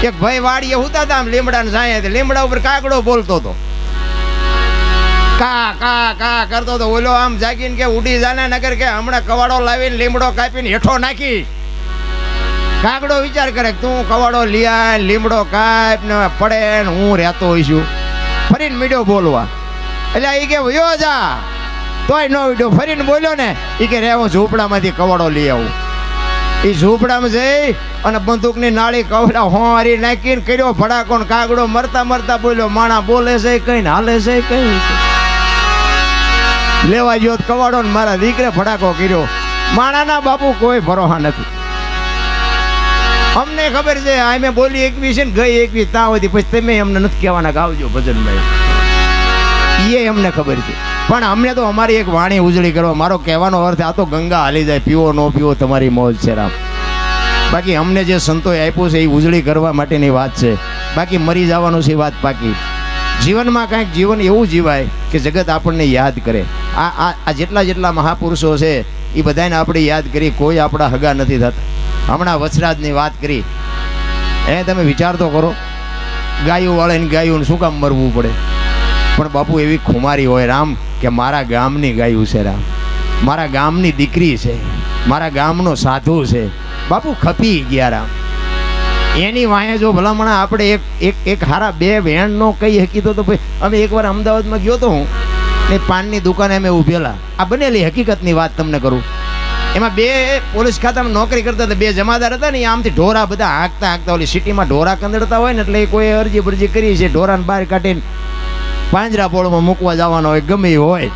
એક ભાઈ વાડીએ હુતા હતા લીમડા ને સાંયે, લીમડા ઉપર કાગડો બોલતો હતો, કા કા કા કરતો હતો. ઓલો આમ જાગીને કે ઉડી જાના નગર કે હમણાં કવાડો લાવીને લીમડો કાપીને હેઠો નાખી. કાગડો વિચાર કરે તું કવાડો લીયા લીમડો કાપ ને પડે ને હું રહેતો હોઈશું. ફરીને મીડ્યો બોલવા, એટલે એ કે વયો જા, તોય ન વિડ્યો. ફરીને બોલ્યો ને એ કે રે હું ઝૂંપડામાંથી કવાડો લઈ આવું. એ ઝૂંપડામાં જઈ અને બંદૂકની નાળી કવડા હોરી નાખીને કર્યો ભડાકો. કાગડો મરતા મરતા બોલ્યો, માણા બોલે છે કઈ ને હાલે છે કઈ. લેવા ગયો કવાડો ને મારા દીકરે ભડાકો કર્યો. માણાના બાપુ કોઈ ભરોસા નથી. અમને ખબર છે આ મેં બોલી 21 છે ને ગઈ 21 ત્યાં સુધી, પછી તમે અમને નથી કહેવાના ગાવજો ભજનભાઈ, એ અમને ખબર છે. પણ અમને તો અમારી એક વાણી ઉજળી કરવા, મારો કહેવાનો અર્થ આ તો ગંગા હાલી જાય, પીવો ન પીવો તમારી મોજ છે રામ. બાકી અમને જે સંતોએ આપ્યું છે એ ઉજળી કરવા માટેની વાત છે. બાકી મરી જવાનું છે વાત પાકી. જીવનમાં કાંઈક જીવન એવું જીવાય કે જગત આપણને યાદ કરે. આ જેટલા મહાપુરુષો છે એ બધાને આપણે યાદ કરી, કોઈ આપણા હગા નથી થતા. હમણાં વચરાજની વાત કરી, તમે વિચાર તો કરો, ગાયું વાળાને ગાયું શું કામ મરવું પડે? પણ બાપુ એવી ખુમારી હોય રામ કે મારા ગામની ગાયું છે રામ, મારા ગામની દીકરી છે, મારા ગામનો સાધુ છે. બાપુ ખપી ગયા રામ. એની વાંહે જો ભલામણા આપણે એક હારા બે વેણ નો કહી હકીતો તો ભાઈ. અમે એકવાર અમદાવાદમાં ગયો તો હું, એ પાનની દુકાને અમે ઉભેલા. આ બનેલી હકીકતની વાત તમને કરું. એમાં બે પોલીસ ખાતામાં નોકરી કરતા હતા, બે જમાદાર હતા ને, આમથી ઢોરા બધા હાંકતા ઓલી સિટીમાં ઢોરા કંદડતા હોય ને, એટલે કોઈ અરજી બરજી કરી છે ઢોરાને બહાર કાઢીને પાંજરાપોળમાં મૂકવા જવાનો હોય ગમે હોય.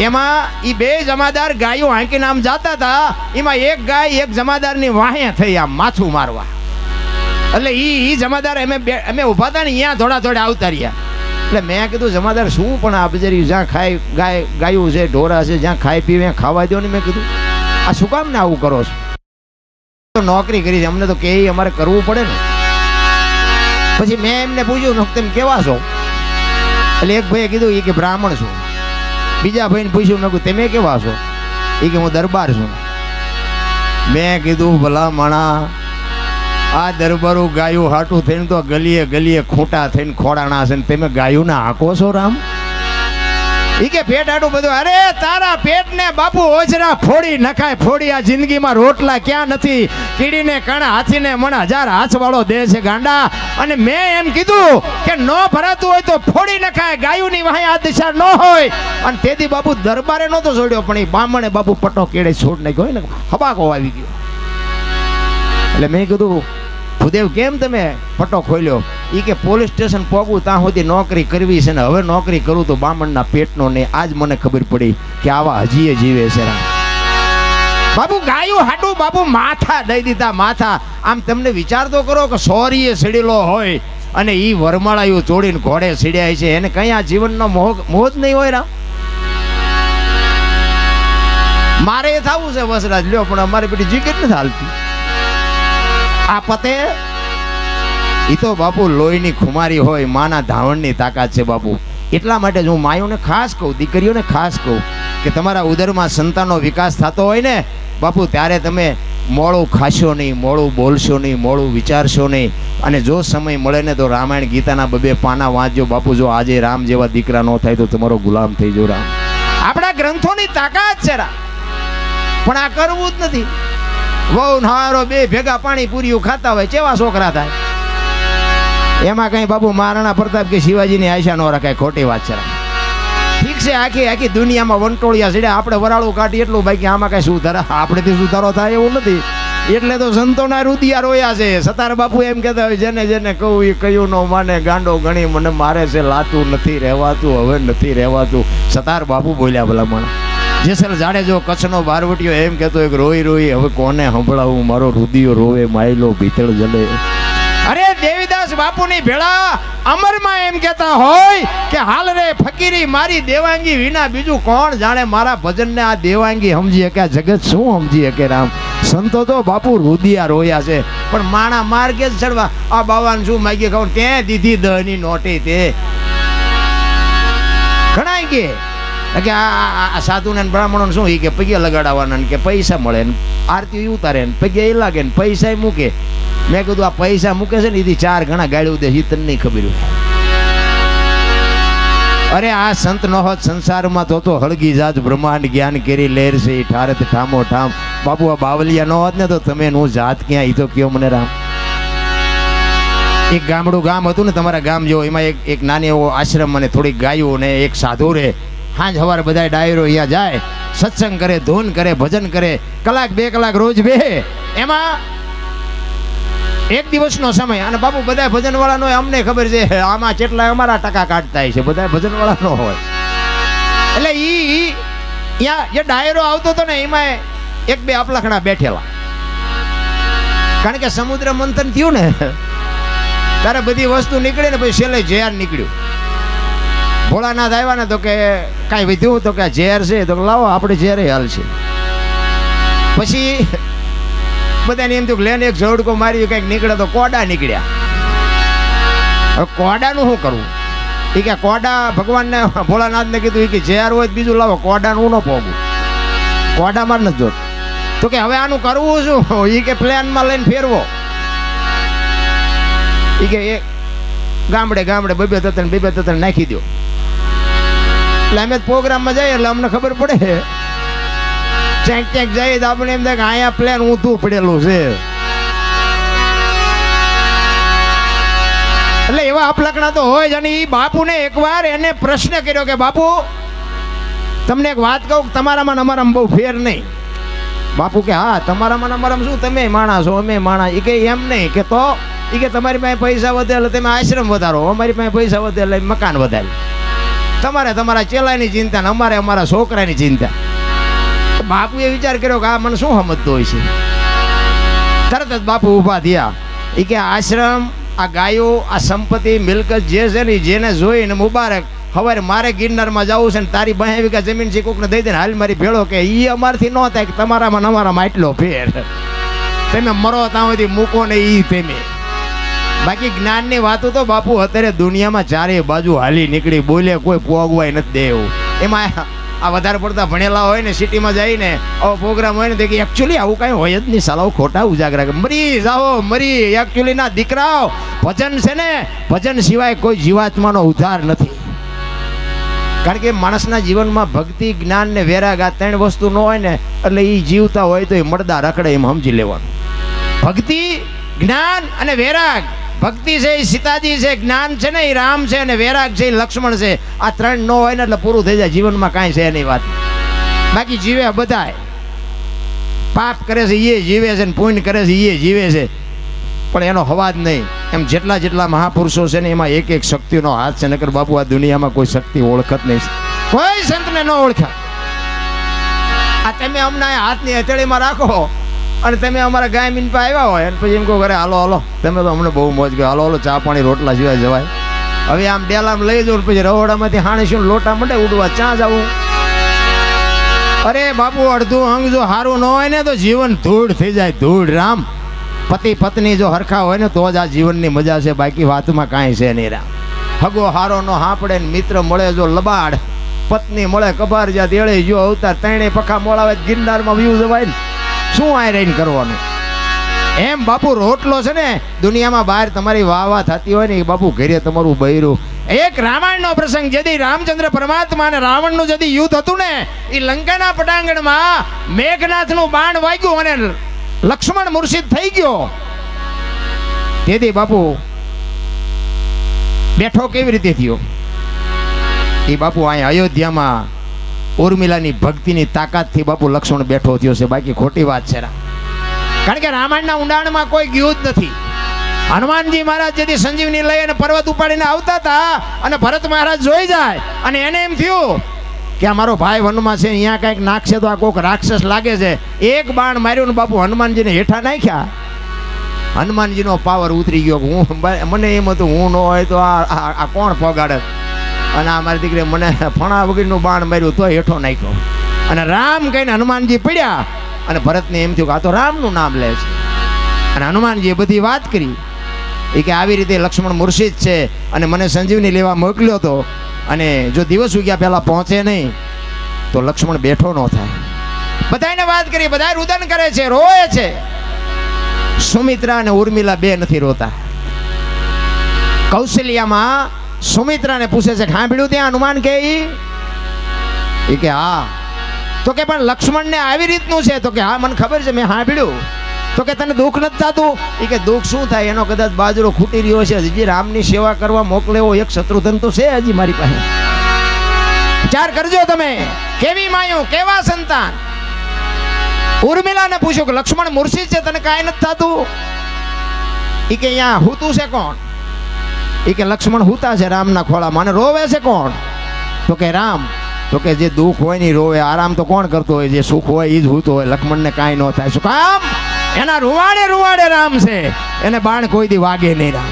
એમાં એ બે જમાદાર ગાયો હાંકીને આમ જતા હતા. એમાં એક ગાય એક જમાદારની વાહે થઈ આમ માથું મારવા. એટલે ઈ જમાદાર અમે ઉભા હતા ને અહીંયા થોડા આવતા રહ્યા. એટલે મેં કીધું જમાદાર શું પણ આ બજારી જ્યાં ખાય ગાયું છે ઢોરા છે જ્યાં ખાઈ પીવે ખાવા દો ને. મેં કીધું આ શું કામ ને આવું કરો છો? નોકરી કરી છે અમને તો કે અમારે કરવું પડે ને. પછી મેં એમને પૂછ્યું તમે કેવા છો? એટલે એક ભાઈએ કીધું એ કે બ્રાહ્મણ છું. બીજા ભાઈને પૂછ્યું, મેં કીધું તમે કેવા છો? એ કે હું દરબાર છું. મેં કીધું ભલા માણા, આ દરબારો ગાયું હાટું થઈને તો ગલીએ ગલીએ ખોટા થઈને ખોડાણા છે ને તમે ગાયું ના હાંકો છો રામ? ઈ કે પેટ આટું બધું. અરે તારા પેટને બાપુ ઓજરા ફોડી નખાય, ફોડી. આ જિંદગીમાં રોટલા ક્યાં નથી? કીડીને કણ હાથીને મણ 1000 હાથ વાળો દે છે ગાંડા. અને મેં એમ કીધું કે નો ભરાતું હોય તો ફોડી નખાય, ગાયુની વાહે આ દિશા ન હોય. અને તેથી બાપુ દરબારે નહોતો છોડ્યો, પણ એ બામણે બાપુ પટ્ટો કેડે છોડ નાખ્યો હોય ને, હબાકો આવી ગયો. એટલે મેં કીધું ભૂદેવ કેમ તમે પટ્ટો ખોલ્યો? એ કે પોલીસ સ્ટેશન પહોંચું ત્યાં સુધી નોકરી કરવી છે ને, હવે નોકરી કરું તો બામણના પેટનો નહીં. આજ મને ખબર પડી કે આવા હજીએ જીવે છે બાપુ. ગાયું હાટું બાપુ માથા દઈ દીધા, માથા. આમ તમને વિચાર તો કરો કે સોરીએ સીડેલો હોય અને ઈ વરમાળાયું ચોડીને ઘોડે સીડ્યા છે, એને કઈ આ જીવનનો મોહ જ નહીં હોય રામ. મારે થવું છે વસરાજ લ્યો, પણ અમારી પેટી જીકર નથી હાલતી. આ પતે એ તો બાપુ લોહીની ખુમારી હોય, માના ધાવણની તાકાત છે બાપુ. એટલા માટે જ હું માયોને ખાસ કહું, દીકરીઓને ખાસ કહું કે તમારા ઉદરમાં સંતાનનો વિકાસ થતો હોય ને બાપુ, ત્યારે તમે મોડું ખાશો નહીં, મોડું બોલશો નહીં, મોડું વિચારશો નહીં. અને જો સમય મળે ને તો રામાયણ ગીતાના 2 પાના વાંચજો બાપુ. જો આજે રામ જેવા દીકરા ન થાય તો તમારો ગુલામ થઈ જો રામ. આપણા ગ્રંથોની તાકાત છે રામ, પણ આ કરવું જ નથી. વહુ હારો બે ભેગા પાણી પૂરીયું ખાતા હોય, કેવા છોકરા થાય? એમાં કઈ બાપુ મહારાણા પ્રતાપ કે શિવાજીની આશા ન રખાય, ખોટી વાત છે. ઠીક છે, આખી દુનિયામાં વંટોળિયા છે, આપણે વરાળું કાઢી એટલું, બાકી આમાં કઈ સુધારા આપણેથી સુધારો થાય એવું નથી. એટલે તો સંતોના રુદિયા રોયા છે. સતાર બાપુ એમ કહેતા હોય, જેને જેને કહું એ કયું નો માને, ગાંડો ગણી મને મારે છે, લાતું નથી રહેવાતું, હવે નથી રહેવાતું. સતાર બાપુ બોલ્યા ભલામણ. જેસલ જાડેજો કચ્છનો બારવટીયો એમ કહેતો એક રોઈ રોઈ હવે કોને સંભળાવું, મારો રુદિયો રોવે, માયલો ભીતળ જલે. અરે દેવીદાસ બાપુની ભેળા અમરમાં એમ કહેતા હોય કે હાલ રે ફકીરી મારી દેવાંગી વિના બીજું કોણ જાણે મારા ભજનને. આ દેવાંગી સમજી શકે, આ જગત શું સમજી શકે રામ? સંતો તો બાપુ રુદિયા રોયા છે, પણ માણા માર્ગે જ ચડવા. આ બાવાને શું માગી ખાવ, ત્યાં દીધી 10ની નોટી તે ઘણા કે કે આ સાધુને બ્રાહ્મણોને શું કે પગે લગાડવાના ને કે પૈસા મળે ને આરતી ઉતારે ને પગે એ લાગે ને પૈસા મૂકે. મેં કીધું આ પૈસા મૂકે છે ને એથી 4 ગણા ગાળ્યું દે એ તને નહીં ખબર હોય. અરે આ સંત નો હોત સંસારમાં તો હળગી જાત બ્રહ્માંડ જ્ઞાન કેરી લેર છે ઠારત ઠામો ઠામ. બાપુ આ બાવલિયા નો હોત ને તો તમે નું જાત ક્યાં ઈ તો કયો મને રામ. એક ગામડું ગામ હતું ને તમારા ગામ જેવો, એમાં એક નાની એવો આશ્રમ અને થોડીક ગાયો ને એક સાધુ રે. સાંજ સવારે બધા ડાયરો અહીંયા જાય, સત્સંગ કરે, ધૂન કરે, ભજન કરે, 1-2 કલાક રોજ બે. એમાં એક દિવસનો સમય અને બાપુ બધા ભજન વાળાનો અમને ખબર છે આમાં કેટલા અમારા ટકા કાઢતા છે, બધા ભજન વાળા નો હોય. એટલે ઈ અહીંયા જે ડાયરો આવતો હતો ને એમાં 1-2 આપલાખણા બેઠેલા. કારણ કે સમુદ્ર મંથન થયું ને ત્યારે બધી વસ્તુ નીકળી ને પછી છેલ્લે ઝેર નીકળ્યું. ભોળાનાથ આવ્યા ને તો કે કાંઈ વધ્યું તો કે ઝેર છે તો લાવો આપણે ઝેરે હાલ છે. પછી બધાને એમ થયું લેને એક ઝડકો માર્યું કંઈક નીકળે તો કોડા નીકળ્યા. હવે કોડાનું શું કરવું? એ કે કોડા ભગવાનને ભોળાનાથને કીધું કે ઝેર હોય બીજું લાવો, કોડાનું ન પોગું, કોડામાં નથી જોત. તો કે હવે આનું કરવું શું? એ કે પ્લેનમાં લઈને ફેરવો. એ કે એ ગામડે ગામડે 2-3 નાખી દો. એટલે અમે પ્રોગ્રામમાં જઈએ એટલે અમને ખબર પડે ક્યાંક જઈએ તો આપણે એમ થાય કે અહીંયા પ્લેન ઊંધું પડેલું છે. એટલે એવા અપલકણા તો હોય જ. અને એ બાપુને એકવાર એને પ્રશ્ન કર્યો કે બાપુ તમને એક વાત કહું, તમારામાં ને અમારામાં બહુ ફેર નહીં. બાપુ કે હા તમારામાં ને અમારામાં શું, તમે માણસ છો અમે માણસ. એ કે એમ નહીં કે તો એ કે તમારી પાસે પૈસા વધે એટલે તમે આશ્રમ વધારો, અમારી પાસે પૈસા વધે એટલે મકાન વધારે. તમારે તમારા ચેલાની ચિંતા ને અમારે અમારા છોકરાની ચિંતા. બાપુએ વિચાર કર્યો કે આ મને શું સમજતો હોય છે. તરત જ બાપુ ઊભા થયા. એ કે આશ્રમ, આ ગાયો, આ સંપત્તિ મિલકત જે છે ને જેને જોઈને મુબારક. હવે મારે ગિરનારમાં જવું છે ને તારી 2 વીઘા જમીન છે કોકને દઈ દે ને હાલ મારી ભેળો. કે એ અમારથી ન થાય કે તમારામાં અમારામાં એટલો ફેર. તમે મરો ત્યાં સુધી મૂકો ને એ તમે. બાકી જ્ઞાનની વાતો તો બાપુ અત્યારે દુનિયામાં 4 બાજુ હાલી નીકળી, બોલે કોઈ પોગવાય નથી દે એવું. એમાં આ વધારે પડતા ભણેલા હોય ને સિટીમાં જઈને આવો પ્રોગ્રામ હોય ને તો કે એકચ્યુઅલી આવું કાંઈ હોય જ નહીં, સાલાઓ ખોટા ઉજાગરા કરે. મરી જાઓ મરી. એકચ્યુઅલી ના દીકરાઓ, ભજન છે ને, ભજન સિવાય કોઈ જીવાત્માનો ઉદ્ધાર નથી. કારણ કે માણસના જીવનમાં ભક્તિ, જ્ઞાન ને વૈરાગ આ 3 વસ્તુ ન હોય ને એટલે એ જીવતા હોય તો એ મરદા રખડે એમ સમજી લેવાનું. ભક્તિ, જ્ઞાન અને વૈરાગ. ભક્તિ છે એ સીતાજી છે, જ્ઞાન છે ને એ રામ છે, અને વૈરાગ છે એ લક્ષ્મણ છે. આ 3 ન હોય ને એટલે પૂરું થઈ જાય, જીવનમાં કાંઈ છે એની વાત. બાકી જીવે બધાય, પાપ કરે છે એ જીવે છે ને પુણ્ય કરે છે એ જીવે છે, પણ એનો હવાજ નહીં. એમ જેટલા મહાપુરુષો છે ને એમાં એક શક્તિનો હાથ છે. નકર બાપુ આ દુનિયામાં કોઈ શક્તિ ઓળખત નહીં, કોઈ સંતને ન ઓળખે. આ તમે હમણાં હાથની હથેળીમાં રાખો અને તમે અમારા ગાય મીન પર આવ્યા હોય અને પછી એમ કહો ઘરે હાલો હાલો, તમે તો અમને બહુ મોજ ગયો, હાલો હાલો ચા પાણી રોટલા સિવાય જવાય. હવે આમ ડેલામાં લઈ જાઉં પછી રહોડામાંથી હાણીશું લોટા મંડે ઉડવા, ચા જવું. અરે બાપુ અડધું અંગ જો સારું ન હોય ને તો જીવન ધૂળ થઈ જાય, ધૂળ. રામ પતિ પત્ની જો હરખા હોય ને તો જ આ જીવનની મજા છે, બાકી વાતમાં કાંઈ છે નહીં. રામ હગો હારો નો હાંપડે ને મિત્ર મળે જો લબાડ, પત્ની મળે કબાર, જ્યાં દેળે જો અવતાર, 3 પખા મોળાવે ગિરનારમાં વ્યૂ જવાય ને શું આ રહીને કરવાનું. એમ બાપુ રોટલો છે ને દુનિયામાં બહાર તમારી વાહ થતી હોય ને એ બાપુ ઘરે તમારું બૈરું. એક રામાયણનો પ્રસંગ, જેથી રામચંદ્ર પરમાત્મા અને રાવણનું જેથી યુદ્ધ હતું ને એ લંકાના પટાંગણમાં મેઘનાથનું બાણ વાગ્યું અને લક્ષ્મણ મૂર્છિત થઈ ગયો. તેથી બાપુ બેઠો કેવી રીતે થયો? એ બાપુ અહીંયા અયોધ્યામાં ઉર્મિલાની ભક્તિની તાકાતથી બાપુ લક્ષ્મણ બેઠો થયો છે, બાકી ખોટી વાત છે. કારણ કે રામાયણના ઊંડાણમાં કોઈ ગયું જ નથી. હનુમાનજી મહારાજ જેથી સંજીવની લઈ અને પર્વત ઉપાડીને આવતા હતા અને ભરત મહારાજ જોઈ જાય અને એને એમ થયું કે આ મારો ભાઈ વનમાં છે, અહીંયા કંઈક નાખશે તો આ કોઈક રાક્ષસ લાગે છે. એક બાણ માર્યું ને બાપુ હનુમાનજીને હેઠા નાખ્યા. હનુમાનજીનો પાવર ઉતરી ગયો. મને એમ હતું હું ન હોય તો આ કોણ પગાડે, અને આ મારી દીકરી મને ફણા વગરનું બાણ માર્યું તો હેઠો નાખ્યો. અને રામ કહીને હનુમાનજી પડ્યા અને ભરતને એમ થયું કે આ તો રામનું નામ લે છે. અને હનુમાનજીએ બધી વાત કરી એ કે આવી રીતે લક્ષ્મણ મૂર્છિત છે અને મને સંજીવની લેવા મોકલ્યો હતો, અને જો દિવસ ઉગ્યા પહેલાં પહોંચે નહીં તો લક્ષ્મણ બેઠો ન થાય. બધાને વાત કરી, બધા રુદન કરે છે, રોવે છે. સુમિત્રા અને ઉર્મિલા બે નથી રોતા. કૌશલ્યામાં સુમિત્રાને પૂછે છે, સાંભળ્યું ત્યાં હનુમાન કે ઈ કે હા. તો કે પણ લક્ષ્મણને આવી રીતનું છે? તો કે હા મને ખબર છે, મેં સાંભળ્યું. તો કે તને દુઃખ નથી થતું? એ કે દુઃખ શું થાય, એનો કદાચ બાજરો ખૂટી રહ્યો છે, હજી રામની સેવા કરવા મોકલે એવો એક શત્રુધન તો છે હજી મારી પાસે. વિચાર કરજો તમે, કેવી માયું, કેવા સંતાન. ઉર્મિલાને પૂછ્યું કે લક્ષ્મણ મૂર્છિત છે, તને કાંઈ નથી થતું? એ કે અહીંયા હૂતું છે કોણ? એ કે લક્ષ્મણ હૂતા છે રામના ખોળામાં. અને રોવે છે કોણ? તો કે રામ. તો કે જે દુઃખ હોય ને રોવે, આરામ તો કોણ કરતો હોય? જે સુખ હોય એ જ હૂતો હોય. લક્ષ્મણને કાંઈ ન થાય. શું કામ? એના રૂવાડે રૂવાડે રામ છે, એને બાણ કોઈ દી વાગે નહીં રામ.